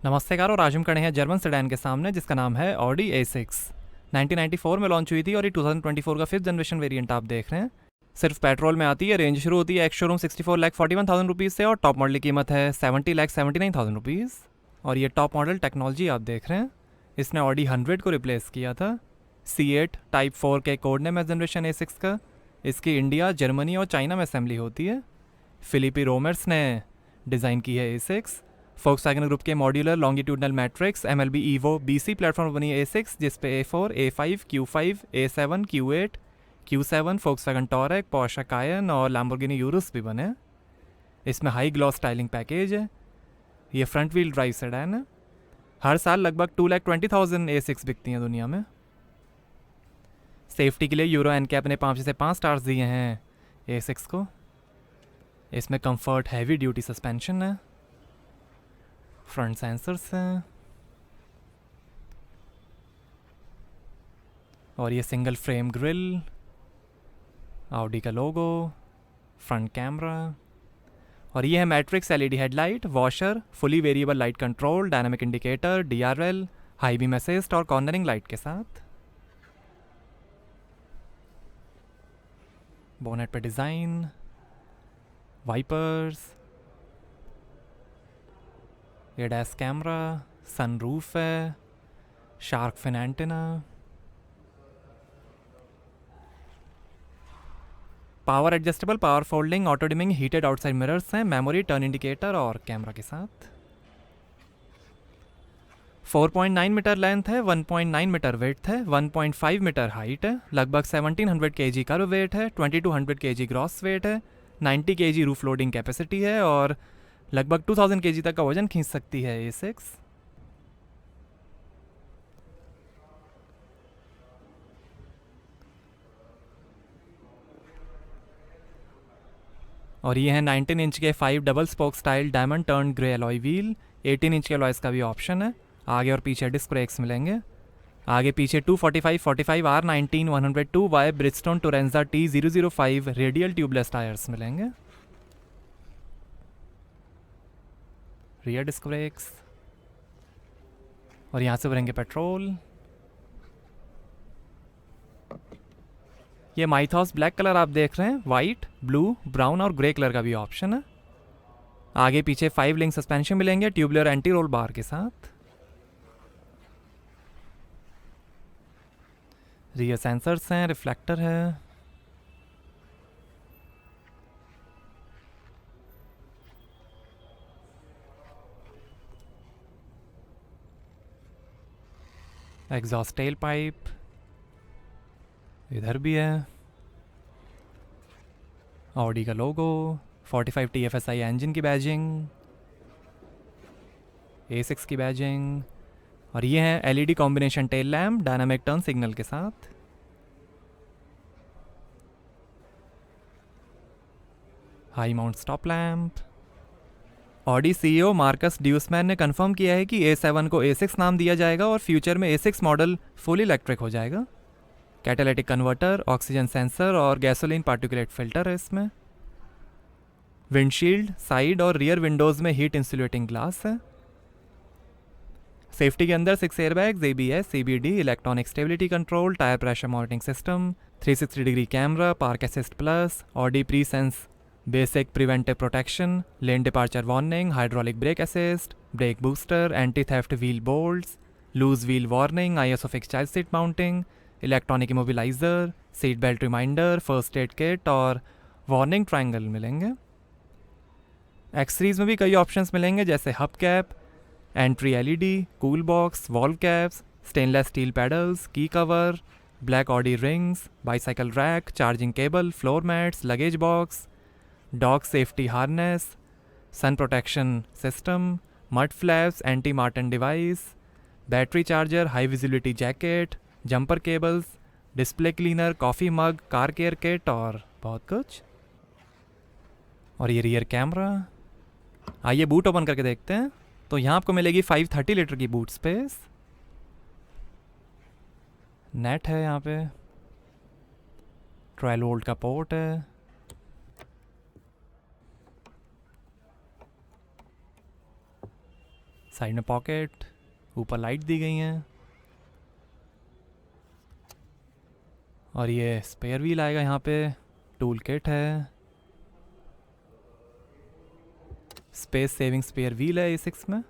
नमस्कार और आज हम खड़े हैं जर्मन सेडान के सामने जिसका नाम है ऑडी A6। 1994 में लॉन्च हुई थी और ये 2024 का फिफ्थ जनरेशन वेरिएंट आप देख रहे हैं। सिर्फ पेट्रोल में आती है। रेंज शुरू होती है एक्स शोरूम 64,41,000 रुपीज़ से और टॉप मॉडल की कीमत है 70,79,000 रुपीज़। और ये टॉप मॉडल टेक्नोलॉजी आप देख रहे हैं। इसने ऑडी 100 को रिप्लेस किया था। C8 टाइप 4 के कोड नेम है जनरेशन A6 का। इसकी इंडिया, जर्मनी और चाइना में असेंबली होती है। फिलिपी रोमर्स ने डिज़ाइन की है A6। फोक्सवैगन ग्रुप के modular longitudinal matrix MLB EVO BC platform बनी है A6, जिस पे A4, A5, Q5, A7, Q8, Q7, Volkswagen torque, Porsche कायन और लैम्बोर्गिनी यूरुस भी बने। इसमें हाई ग्लॉस स्टाइलिंग पैकेज है। ये फ्रंट व्हील ड्राइव सेडान है। हर साल लगभग 2,20,000 A6 बिकती हैं दुनिया में। सेफ्टी के लिए यूरो NCAP ने 5 से 5 स्टार्स दिए हैं A6 को। इसमें कंफर्ट हैवी ड्यूटी सस्पेंशन है। फ्रंट सेंसर्स हैं और ये सिंगल फ्रेम ग्रिल, ऑडी का लोगो, फ्रंट कैमरा और ये है matrix LED headlight, washer, fully variable light control, dynamic indicator, DRL, high beam assist और कॉर्नरिंग लाइट के साथ। बोनेट पे design, wipers, ADAS camera, sunroof है, shark fin antenna, power adjustable, power folding, auto dimming, heated outside mirrors हैं, memory, turn indicator और camera के साथ। 4.9 metre length है, 1.9 मीटर वेट है, 1.5 मीटर हाइट है, लगभग 1700 kg कर्व वेट है, 2200 kg ग्रॉस वेट है, 90 kg रूफ लोडिंग कैपेसिटी है और लगभग 2000 kg तक का वजन खींच सकती है A6। और ये है 19 इंच के 5 double spoke style diamond turn grey alloy wheel. 18 inch के अलॉयस का भी ऑप्शन है। आगे और पीछे डिस्क ब्रेक्स मिलेंगे। आगे पीछे 245 45 R19 102Y Bridgestone Turanza T005 radial tubeless tyres मिलेंगे। रियर डिस्क ब्रेक्स और यहाँ से भरेंगे पेट्रोल। ये माइथॉस ब्लैक कलर आप देख रहे हैं। वाइट, ब्लू, ब्राउन और ग्रे कलर का भी ऑप्शन है। आगे पीछे 5 लिंक सस्पेंशन मिलेंगे ट्यूबुलर एंटी रोल बार के साथ। रियर सेंसर्स हैं, रिफ्लेक्टर है। एग्जॉस्ट टेल पाइप इधर भी है। ऑडी का लोगो, 45 TFSI इंजन की बैजिंग, A6 की बैजिंग और ये है LED combination tail lamp dynamic turn signal के साथ। High mount stop lamp. Audi CEO Markus Duesmann ने कंफर्म किया है कि A7 को A6 नाम दिया जाएगा और फ्यूचर में A6 मॉडल फुल इलेक्ट्रिक हो जाएगा। कैटालिटिक कन्वर्टर, ऑक्सीजन सेंसर और गैसोलीन पार्टिकुलेट फिल्टर है इसमें। विंडशील्ड, साइड और रियर विंडोज़ में हीट इंसुलेटिंग ग्लास है। सेफ्टी के अंदर 6 airbags, ABS, CBD, electronic stability control, tyre pressure monitoring system, 360 degree camera, park assist plus, Audi pre sense basic preventive protection, lane departure warning, hydraulic brake assist, brake booster, anti theft wheel bolts, loose wheel warning, ISO fix child seat mounting, electronic immobiliser, seat belt reminder, first aid kit और warning triangle मिलेंगे। Accessories में भी कई options मिलेंगे जैसे hub cap, entry LED, cool box, valve caps, stainless steel pedals, key cover, black Audi rings, bicycle rack, charging cable, floor mats, luggage box, dog safety harness, sun protection system, mud flaps, anti marten device, battery charger, high visibility jacket, jumper cables, display cleaner, coffee mug, car care kit और बहुत कुछ। और ये rear camera. आइए boot open करके देखते हैं। तो यहाँ आपको मिलेगी 530 लीटर की बूट स्पेस। नेट है यहाँ पे, 12 वोल्ट का पोर्ट है, साइड में पॉकेट, ऊपर लाइट दी गई हैं। और ये स्पेयर व्हील आएगा यहाँ पे, टूल किट है, स्पेस सेविंग स्पेयर व्हील है A6 में।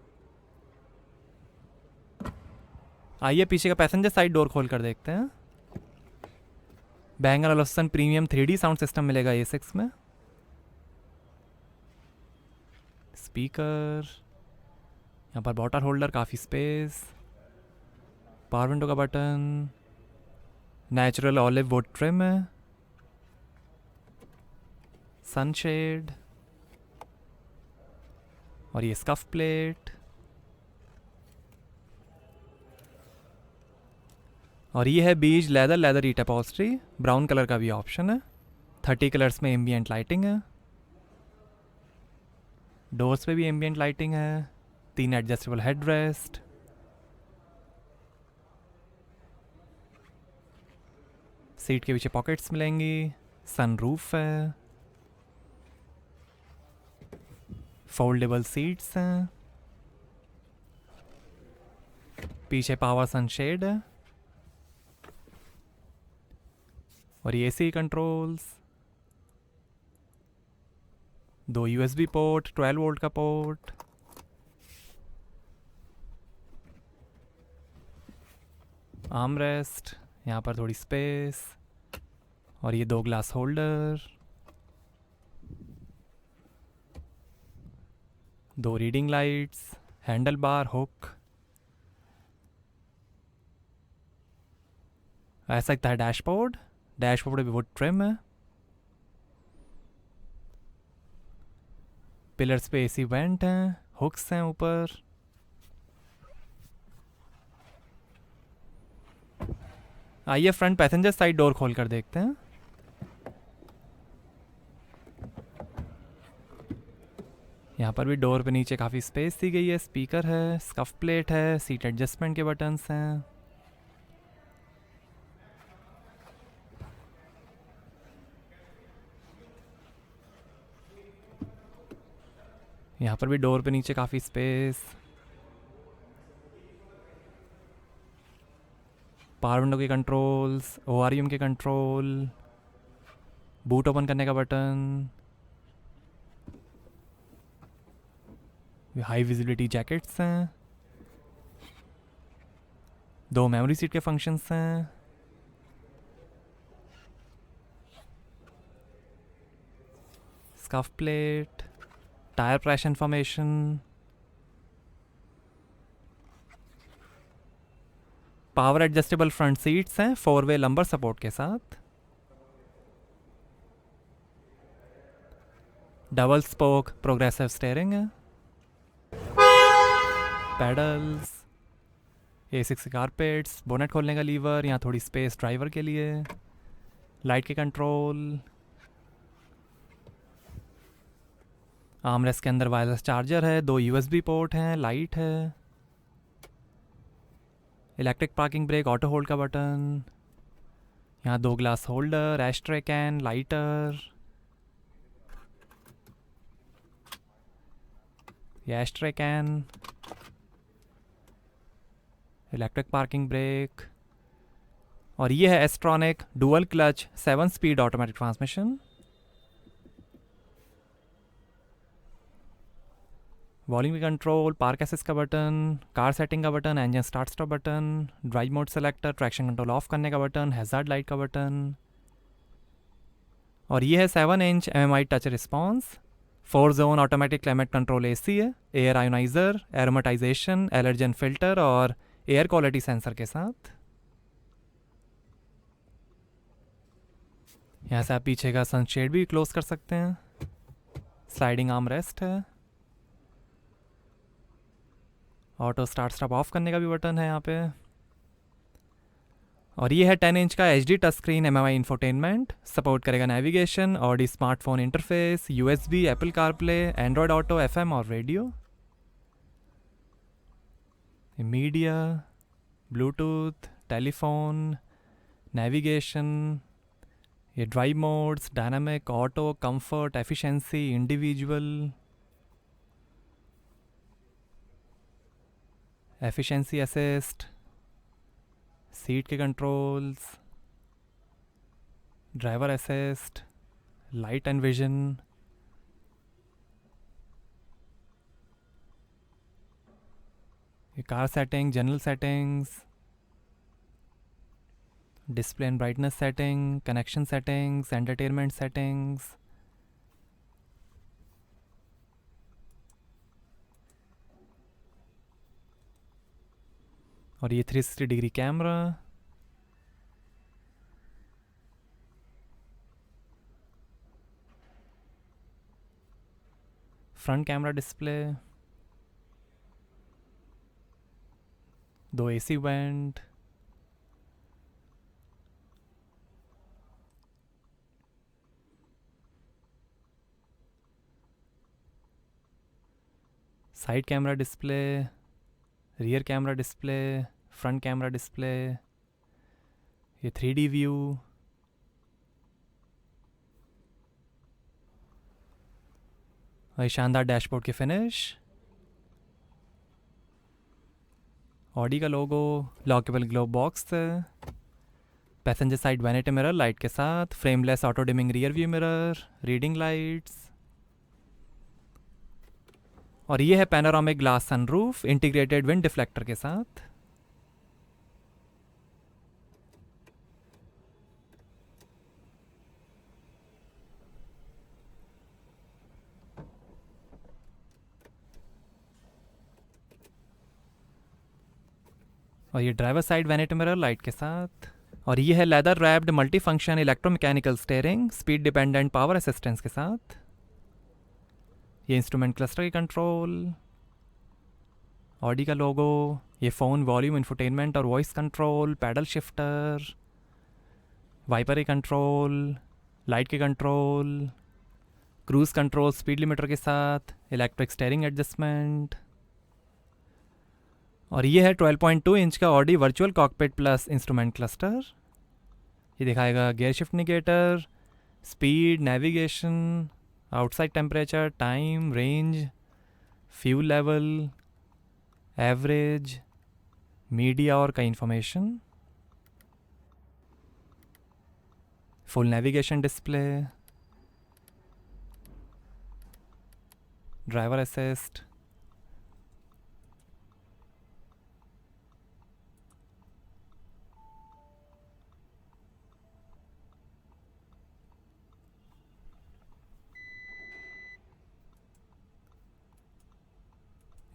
आइए पीछे का पैसेंजर साइड डोर खोल कर देखते हैं। Bang & Olufsen premium 3D sound system मिलेगा A6 में। स्पीकर, यहाँ पर बॉटल होल्डर, काफ़ी स्पेस, पावर विंडो का button, natural olive would trim है, सनशेड, और ये स्कफ प्लेट। और ये है बीज लेदर ईट अपॉल्स्ट्री, ब्राउन कलर का भी ऑप्शन है। 30 कलर्स में एम्बियंट लाइटिंग है। डोर्स पे भी एम्बियंट लाइटिंग है। 3 एडजस्टेबल हेड रेस्ट, सीट के पीछे पॉकेट्स मिलेंगी, सनरूफ है, फोल्डेबल सीट्स हैं, पीछे पावर सनशेड है, और ये AC controls, 2 USB port, 12 volt का पोर्ट, आर्म रेस्ट, यहाँ पर थोड़ी स्पेस, और ये 2 glass holder, 2 reading lights, handle bar, hook. ऐसा लगता है डैशबोर्ड भी वुड ट्रिम है। पिलर्स पे AC वेंट हैं, हुक्स हैं ऊपर। आइए फ्रंट पैसेंजर साइड डोर खोल कर देखते हैं। यहाँ पर भी डोर पे नीचे काफ़ी स्पेस दी गई है, स्पीकर है, स्कफ प्लेट है, सीट एडजस्टमेंट के बटन्स हैं। यहाँ पर भी डोर पे नीचे काफ़ी स्पेस, पावर विंडो के कंट्रोल्स, ORM के कंट्रोल, बूट ओपन करने का बटन, हाई विजिबिलिटी जैकेट्स हैं, 2 मेमोरी सीट के फंक्शंस हैं, scuff plate, tyre pressure information, power adjustable front seats हैं 4-वे लंबर सपोर्ट के साथ, डबल स्पोक प्रोग्रेसिव स्टीयरिंग है, पेडल्स, A6 कारपेट्स, बोनेट खोलने का लीवर, यहाँ थोड़ी स्पेस ड्राइवर के लिए, लाइट के कंट्रोल, आर्मरेस्ट के अंदर वायरलेस चार्जर है, 2 USB पोर्ट हैं, लाइट है, electric parking brake, auto hold का बटन, यहाँ 2 glass holder, ashtray can, lighter, ये ashtray can, electric parking brake, और ये है S tronic dual clutch 7 speed automatic transmission. Volume control, park assist का बटन, कार सेटिंग का button, engine start stop button, drive mode selector, traction control off करने का button, hazard light का button, और ये है 7 inch MMI touch response, 4 zone automatic climate control AC है, air ioniser, aromatisation, allergen filter और air quality sensor के साथ। यहाँ से आप पीछे का सनशेड भी क्लोज कर सकते हैं, स्लाइडिंग आर्म रेस्ट है, ऑटो स्टार्ट स्टॉप ऑफ करने का भी बटन है यहाँ पे, और ये है 10 इंच का HD touch screen MMI infotainment, support करेगा navigation, Audi smartphone interface, USB, Apple CarPlay, Android auto, FM और radio, media, Bluetooth, telephone, navigation, ये drive modes, dynamic, auto, comfort, efficiency, individual, efficiency assist, seat के controls, driver assist, light and vision, car setting, general settings, display and brightness setting, connection settings, entertainment settings, और ये 360 degree camera, front camera display, 2 AC vent, side camera display, rear camera display, front camera display, ये 3D view, और ये शानदार dashboard की finish, Audi का logo, lockable glove box, passenger side vanity mirror light के साथ, frameless auto dimming rear view mirror, reading lights, और ये है panoramic glass sunroof integrated wind deflector के साथ। और ये driver side vanity mirror light के साथ, और ये है leather wrapped multi function electromechanical steering speed dependent power assistance के साथ। ये इंस्ट्रूमेंट क्लस्टर की कंट्रोल, ऑडी का लोगो, ये फ़ोन वॉल्यूम इंफोटेनमेंट और voice control, paddle shifter, wiper की कंट्रोल, लाइट के control, cruise control speed limiter के साथ, इलेक्ट्रिक स्टीयरिंग एडजस्टमेंट, और ये है 12.2 इंच का Audi virtual cockpit plus instrument cluster. ये दिखाएगा gear shift indicator, speed, navigation, outside temperature, time, range, fuel level, average, media और कई information, full navigation display, driver assist,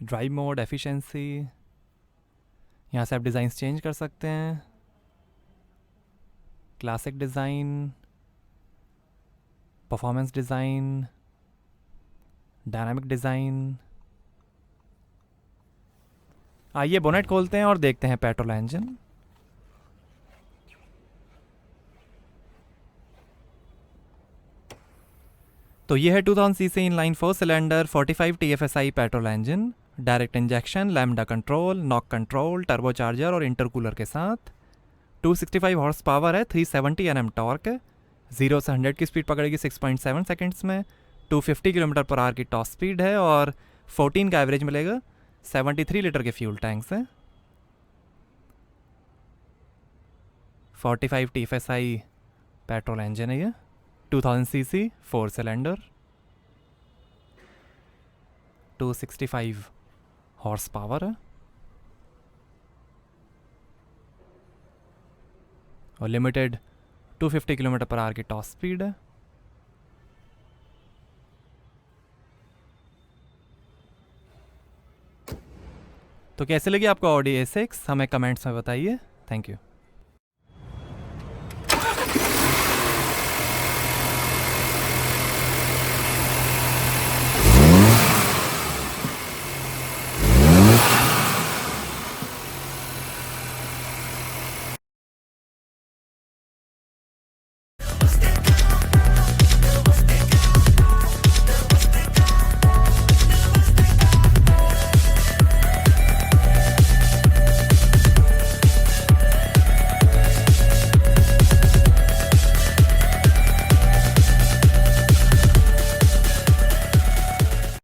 drive mode, efficiency, यहाँ से आप डिज़ाइंस चेंज कर सकते हैं, classic design, performance design, dynamic design. आइए बोनेट खोलते हैं और देखते हैं पेट्रोल इंजन। तो ये है 2000 CC inline 4 cylinder 45 TFSI petrol engine, direct injection, lambda control, knock control, turbocharger और इंटरकूलर के साथ। 265 हॉर्स पावर है, 370 Nm टॉर्क है, 0 से 100 की स्पीड पकड़ेगी 6.7 सेकेंड्स में, 250 km/h की टॉप स्पीड है, और 14 का एवरेज मिलेगा। 73 लीटर के फ्यूल टैंक से। 45 TFSI पेट्रोल इंजन है ये, 2000 सीसी 4 सिलेंडर, 265 हॉर्स पावर है, और लिमिटेड 250 km/h की टॉप स्पीड है। तो कैसे लगी आपको ऑडी A6, हमें कमेंट्स में बताइए। Thank you.